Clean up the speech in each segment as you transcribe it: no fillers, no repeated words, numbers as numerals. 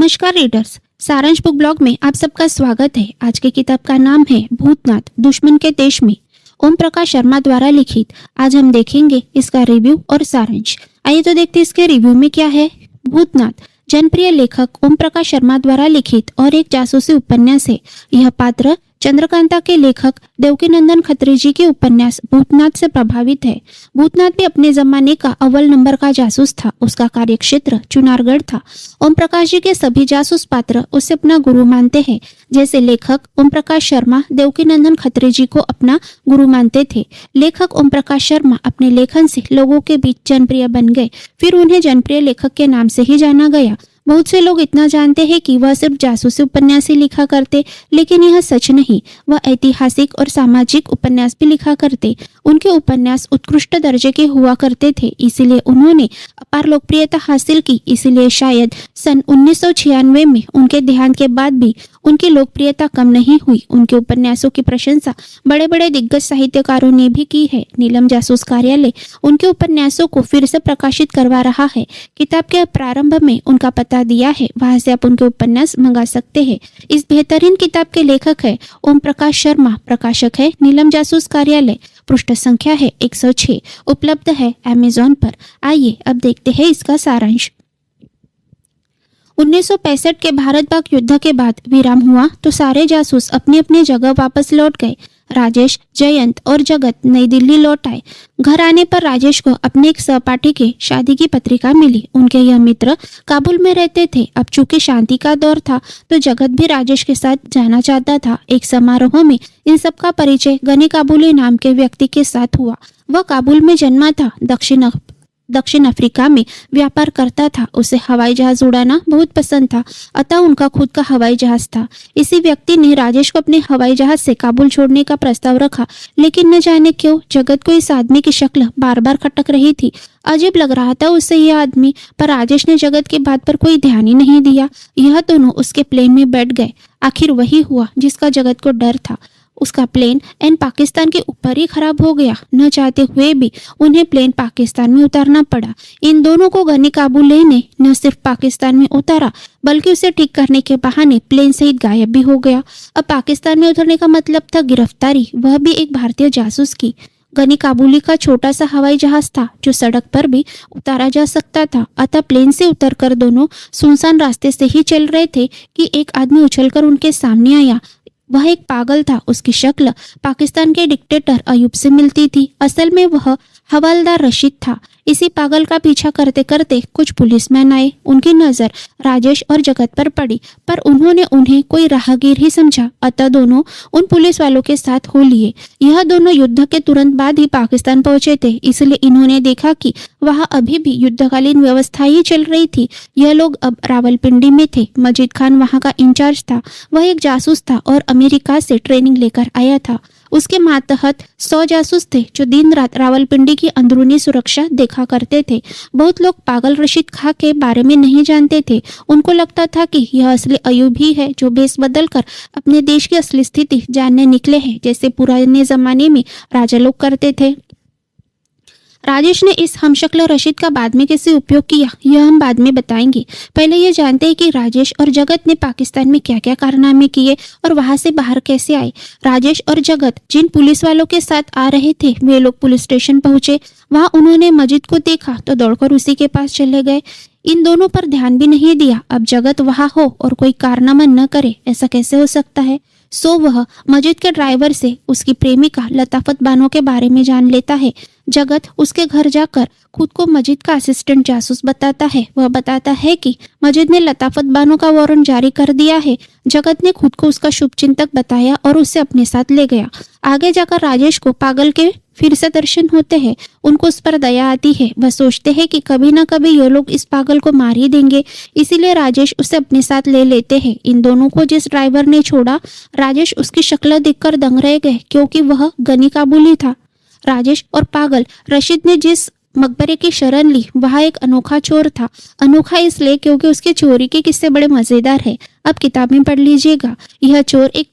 नमस्कार रीडर्स, सारांश book blog में आप सबका स्वागत है। आज की किताब का नाम है भूतनाथ दुश्मन के देश में, ओम प्रकाश शर्मा द्वारा लिखित। आज हम देखेंगे इसका रिव्यू और सारांश। आइए तो देखते इसके रिव्यू में क्या है। भूतनाथ जनप्रिय लेखक ओम प्रकाश शर्मा द्वारा लिखित और एक जासूसी उपन्यास है। यह पात्र चंद्रकांता के लेखक देवकीनंदन खत्री जी के उपन्यास भूतनाथ से प्रभावित है। भूतनाथ भी अपने जमाने का अव्वल नंबर का जासूस था। उसका कार्यक्षेत्र चुनारगढ़ था। ओम प्रकाश जी के सभी जासूस पात्र उसे अपना गुरु मानते हैं। जैसे लेखक ओम प्रकाश शर्मा देवकीनंदन खत्री जी को अपना गुरु मानते थे। लेखक ओम प्रकाश शर्मा अपने लेखन से लोगों के बीच जनप्रिय बन गए। फिर उन्हें जनप्रिय लेखक के नाम से ही जाना गया। बहुत से लोग इतना जानते हैं कि वह सिर्फ जासूसी उपन्यास ही लिखा करते, लेकिन यह सच नहीं। वह ऐतिहासिक और सामाजिक उपन्यास भी लिखा करते। उनके उपन्यास उत्कृष्ट दर्जे के हुआ करते थे, इसीलिए उन्होंने अपार लोकप्रियता हासिल की। इसीलिए शायद सन 1996 में उनके देहांत के बाद भी उनकी लोकप्रियता कम नहीं हुई। उनके उपन्यासों की प्रशंसा बड़े बड़े दिग्गज साहित्यकारों ने भी की है। नीलम जासूस कार्यालय उनके उपन्यासों को फिर से प्रकाशित करवा रहा है। किताब के प्रारंभ में उनका पता दिया है, वहां से आप उनके उपन्यास मंगा सकते हैं। इस बेहतरीन किताब के लेखक है ओम प्रकाश शर्मा, प्रकाशक है नीलम जासूस कार्यालय। पृष्ठ संख्या है 106। उपलब्ध है अमेज़न पर। आइए अब देखते हैं इसका सारांश। 1965 के भारत पाक युद्ध के बाद विराम हुआ तो सारे जासूस अपनी अपनी जगह वापस लौट गए। राजेश, जयंत और जगत नई दिल्ली लौट आए। घर आने पर राजेश को अपने एक सहपाठी के शादी की पत्रिका मिली। उनके यह मित्र काबुल में रहते थे। अब चूंकि शांति का दौर था तो जगत भी राजेश के साथ जाना चाहता था। एक समारोह में इन सब का परिचय गनी काबुली नाम के व्यक्ति के साथ हुआ। वह काबुल में जन्मा था, दक्षिण अफ्रीका में व्यापार करता था। उसे हवाई जहाज उड़ाना बहुत पसंद था, अतः उनका खुद का हवाई जहाज था। इसी व्यक्ति ने राजेश को अपने हवाई जहाज से काबुल छोड़ने का प्रस्ताव रखा, लेकिन न जाने क्यों जगत को इस आदमी की शक्ल बार बार खटक रही थी। अजीब लग रहा था उसे यह आदमी, पर राजेश ने जगत की बात पर कोई ध्यान ही नहीं दिया। यह दोनों उसके प्लेन में बैठ गए। आखिर वही हुआ जिसका जगत को डर था। उसका प्लेन पाकिस्तान के ऊपर ही खराब हो गया। न चाहते हुए भी उन्हें प्लेन पाकिस्तान में उतारना पड़ा। इन दोनों को गनी काबुली ने न सिर्फ पाकिस्तान में उतारा, बल्कि उसे ठीक करने के बहाने प्लेन सहित गायब भी हो गया। अब पाकिस्तान में उतरने का मतलब था गिरफ्तारी, वह भी एक भारतीय जासूस की। गनी काबुली का छोटा सा हवाई जहाज था जो सड़क पर भी उतारा जा सकता था, अतः प्लेन से उतरकर दोनों सुनसान रास्ते से ही चल रहे थे कि एक आदमी उछलकर उनके सामने आया। वह एक पागल था। उसकी शक्ल पाकिस्तान के डिक्टेटर अयूब से मिलती थी। असल में वह हवलदार रशीद था। इसी पागल का पीछा करते करते कुछ पुलिसमैन आए। उनकी नजर राजेश और जगत पर पड़ी, पर उन्होंने उन्हें कोई राहगीर ही समझा, अतः दोनों उन पुलिस वालों के साथ हो लिए। यह दोनों युद्ध के तुरंत बाद ही पाकिस्तान पहुंचे थे, इसलिए इन्होंने देखा कि वहां अभी भी युद्धकालीन व्यवस्था ही चल रही थी। यह लोग अब रावलपिंडी में थे। मजीद खान वहां का इंचार्ज था। वह एक जासूस था और अमेरिका से ट्रेनिंग लेकर आया था। उसके मातहत 100 जासूस थे जो दिन रात रावलपिंडी की अंदरूनी सुरक्षा देखा करते थे। बहुत लोग पागल रशीद खां के बारे में नहीं जानते थे। उनको लगता था कि यह असली अयूब ही है जो भेष बदल कर अपने देश की असली स्थिति जानने निकले हैं, जैसे पुराने जमाने में राजा लोग करते थे। राजेश ने इस हमशक्ल रशीद का बाद में कैसे उपयोग किया, यह हम बाद में बताएंगे। पहले ये जानते हैं कि राजेश और जगत ने पाकिस्तान में क्या क्या कारनामे किए और वहां से बाहर कैसे आए। राजेश और जगत जिन पुलिस वालों के साथ आ रहे थे, वे लोग पुलिस स्टेशन पहुंचे। वहां उन्होंने मजीद को देखा तो दौड़कर उसी के पास चले गए। इन दोनों पर ध्यान भी नहीं दिया। अब जगत वहां हो और कोई कारनामा न करे, ऐसा कैसे हो सकता है। सो वह मजीद के ड्राइवर से उसकी प्रेमिका लताफत बानो के बारे में जान लेता है। जगत उसके घर जाकर खुद को मजीद का असिस्टेंट जासूस बताता है। वह बताता है कि मजीद ने लताफत बानो का वारंट जारी कर दिया है। जगत ने खुद को उसका शुभचिंतक बताया और उसे अपने साथ ले गया। आगे जाकर राजेश को पागल के फिर से दर्शन होते हैं। उनको उस पर दया आती है। वह सोचते हैं कि कभी ना कभी ये लोग इस पागल को मार ही देंगे, इसीलिए राजेश उसे अपने साथ ले लेते हैं। इन दोनों को जिस ड्राइवर ने छोड़ा, राजेश उसकी शक्ल देखकर दंग रह गए, क्योंकि वह गनी काबुली था। राजेश और पागल रशीद ने जिस मकबरे की शरण ली, वहाँ एक अनोखा चोर था। अनोखा इसलिए क्योंकि उसके चोरी के किस्से बड़े मजेदार है। अब किताब में पढ़ लीजिएगा। यह चोर एक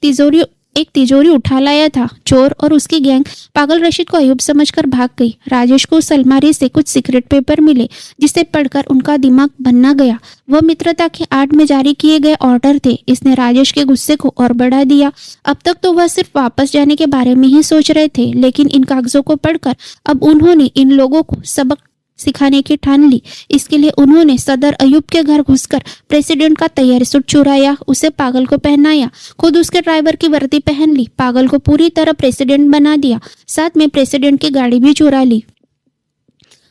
एक तिजोरी उठा लाया था। चोर और उसकी गैंग पागल रशीद को अयूब समझकर भाग गई। राजेश को उस अलमारी से कुछ सीक्रेट पेपर मिले जिसे पढ़कर उनका दिमाग बन्ना गया। वह मित्रता के आड़ में जारी किए गए ऑर्डर थे। इसने राजेश के गुस्से को और बढ़ा दिया। अब तक तो वह सिर्फ वापस जाने के बारे में ही सोच रहे थे, लेकिन इन कागजों को पढ़कर अब उन्होंने इन लोगों को सबक सिखाने की ठान ली। इसके लिए उन्होंने सदर अयूब के घर घुसकर प्रेसिडेंट का तैयारी सूट चुराया, उसे पागल को पहनाया, खुद उसके ड्राइवर की वर्दी पहन ली, पागल को पूरी तरह प्रेसिडेंट बना दिया, साथ में प्रेसिडेंट की गाड़ी भी चुरा ली।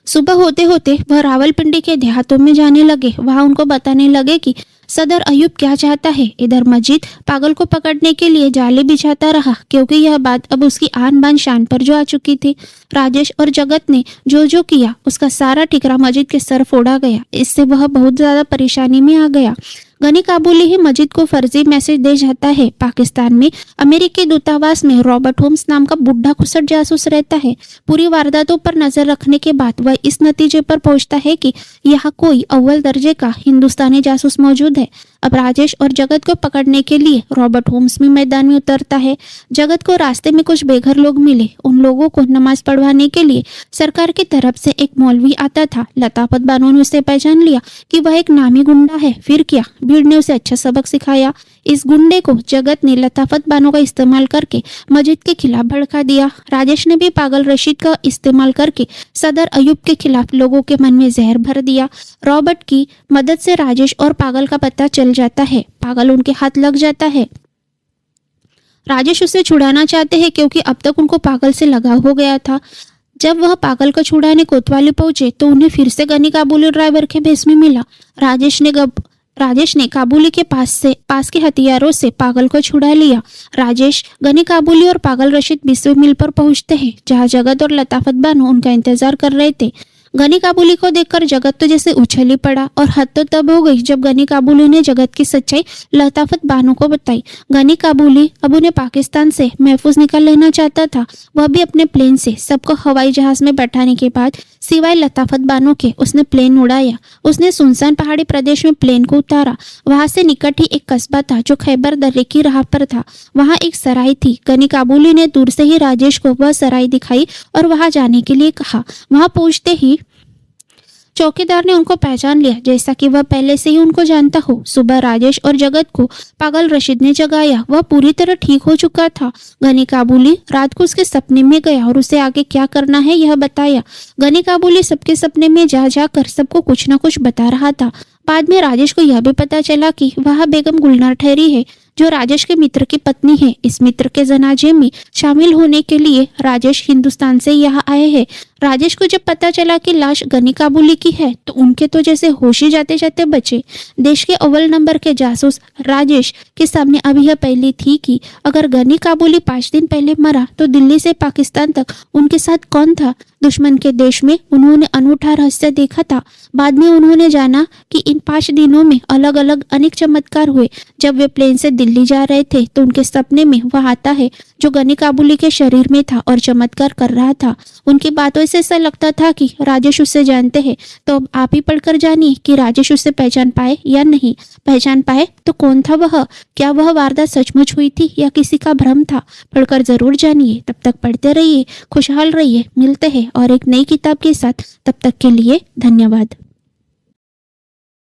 सुबह होते होते वह रावलपिंडी के देहातों में जाने लगे। वहां उनको बताने लगे कि सदर अयूब क्या चाहता है। इधर मजीद पागल को पकड़ने के लिए जाले बिछाता रहा, क्योंकि यह बात अब उसकी आन बान शान पर जो आ चुकी थी। राजेश और जगत ने जो किया उसका सारा ठिकरा मजीद के सर फोड़ा गया। इससे वह बहुत ज्यादा परेशानी में आ गया। गनी काबुली ही मजीद को फर्जी मैसेज दे जाता है। पाकिस्तान में अमेरिकी दूतावास में रॉबर्ट होम्स नाम का बुढ़ा खुसट जासूस रहता है। पूरी वारदातों पर नजर रखने के बाद वह इस नतीजे पर पहुंचता है कि यहाँ कोई अव्वल दर्जे का हिंदुस्तानी जासूस मौजूद है। अब राजेश और जगत को पकड़ने के लिए रॉबर्ट होम्स भी मैदान में उतरता है। जगत को रास्ते में कुछ बेघर लोग मिले। उन लोगों को नमाज पढ़वाने के लिए सरकार की तरफ से एक मौलवी आता था। लताफत बानो ने उसे पहचान लिया कि वह एक नामी गुंडा है। फिर क्या, भीड़ ने उसे अच्छा सबक सिखाया। इस गुंडे को जगत ने लताफत बानो का इस्तेमाल करके मजीद के खिलाफ भड़का दिया। राजेश ने भी पागल रशीद का इस्तेमाल करके सदर अयूब के खिलाफ लोगों के मन में जहर भर दिया। रॉबर्ट की मदद से राजेश और पागल का पता चल जाता है। पागल उनके हाथ लग जाता है। राजेश उसे छुड़ाना चाहते हैं क्योंकि अब तक उनको पागल से लगाव हो गया था। जब वह पागल को छुड़ाने कोतवाली पहुंचे तो उन्हें फिर से गनी काबुली ड्राइवर के भेस में मिला। राजेश ने काबुली के पास के हथियारों से पागल को छुड़ा लिया। राजेश, गनी काबुली और पागल रशीद बिस्वे मिल पर पहुंचते हैं, जहां जगत और लताफत बानो उनका इंतजार कर रहे थे। गनी काबुली को देखकर जगत तो जैसे उछल ही पड़ा और हद तो तब हो गई जब गनी काबुली ने जगत की सच्चाई लताफत बानो को बताई। गनी काबुली अब उन्हें पाकिस्तान से महफूज निकाल लेना चाहता था। वह भी अपने प्लेन से सबको हवाई जहाज में बैठाने के बाद सिवाय लताफत बानो के उसने प्लेन उड़ाया। उसने सुनसान पहाड़ी प्रदेश में प्लेन को उतारा। वहां से निकट ही एक कस्बा था जो खैबर दर्रे की राह पर था। वहां एक सराय थी। गनी काबुली ने दूर से ही राजेश को वह सराय दिखाई और वहां जाने के लिए कहा। वहां पहुंचते ही चौकीदार ने उनको पहचान लिया, जैसा कि वह पहले से ही उनको जानता हो। सुबह राजेश और जगत को पागल रशीद ने जगाया। वह पूरी तरह ठीक हो चुका था। गनी काबुली रात को उसके सपने में गया और उसे आगे क्या करना है यह बताया। गनी काबुली सबके सपने में जा जाकर सबको कुछ न कुछ बता रहा था। बाद में राजेश को यह भी पता चला कि वह बेगम गुलनार ठहरी है, जो राजेश के मित्र की पत्नी है। इस मित्र के जनाजे में शामिल होने के लिए राजेश हिंदुस्तान से यहाँ आए हैं। राजेश को जब पता चला कि लाश गनी काबुली की है तो उनके तो जैसे होश ही जाते जाते बचे। देश के अव्वल नंबर के जासूस राजेश के सामने अब यह पहली थी कि अगर गनी काबुली 5 दिन पहले मरा तो दिल्ली से पाकिस्तान तक उनके साथ कौन था। दुश्मन के देश में उन्होंने अनूठा रहस्य देखा था। बाद में उन्होंने जाना कि इन 5 दिनों में अलग अलग अनेक चमत्कार हुए। जब वे प्लेन से दिल्ली जा रहे थे तो उनके सपने में वह आता है जो गनी काबुली के शरीर में था और चमत्कार कर रहा था। उनकी बातों से ऐसा लगता था कि राजेश उससे जानते हैं। तो अब आप ही पढ़कर जानिए कि राजेश उससे पहचान पाए या नहीं। पहचान पाए तो कौन था वह, क्या वह वारदात सचमुच हुई थी या किसी का भ्रम था। पढ़कर जरूर जानिए। तब तक पढ़ते रहिए, खुशहाल रहिए। मिलते हैं और एक नई किताब के साथ। तब तक के लिए धन्यवाद।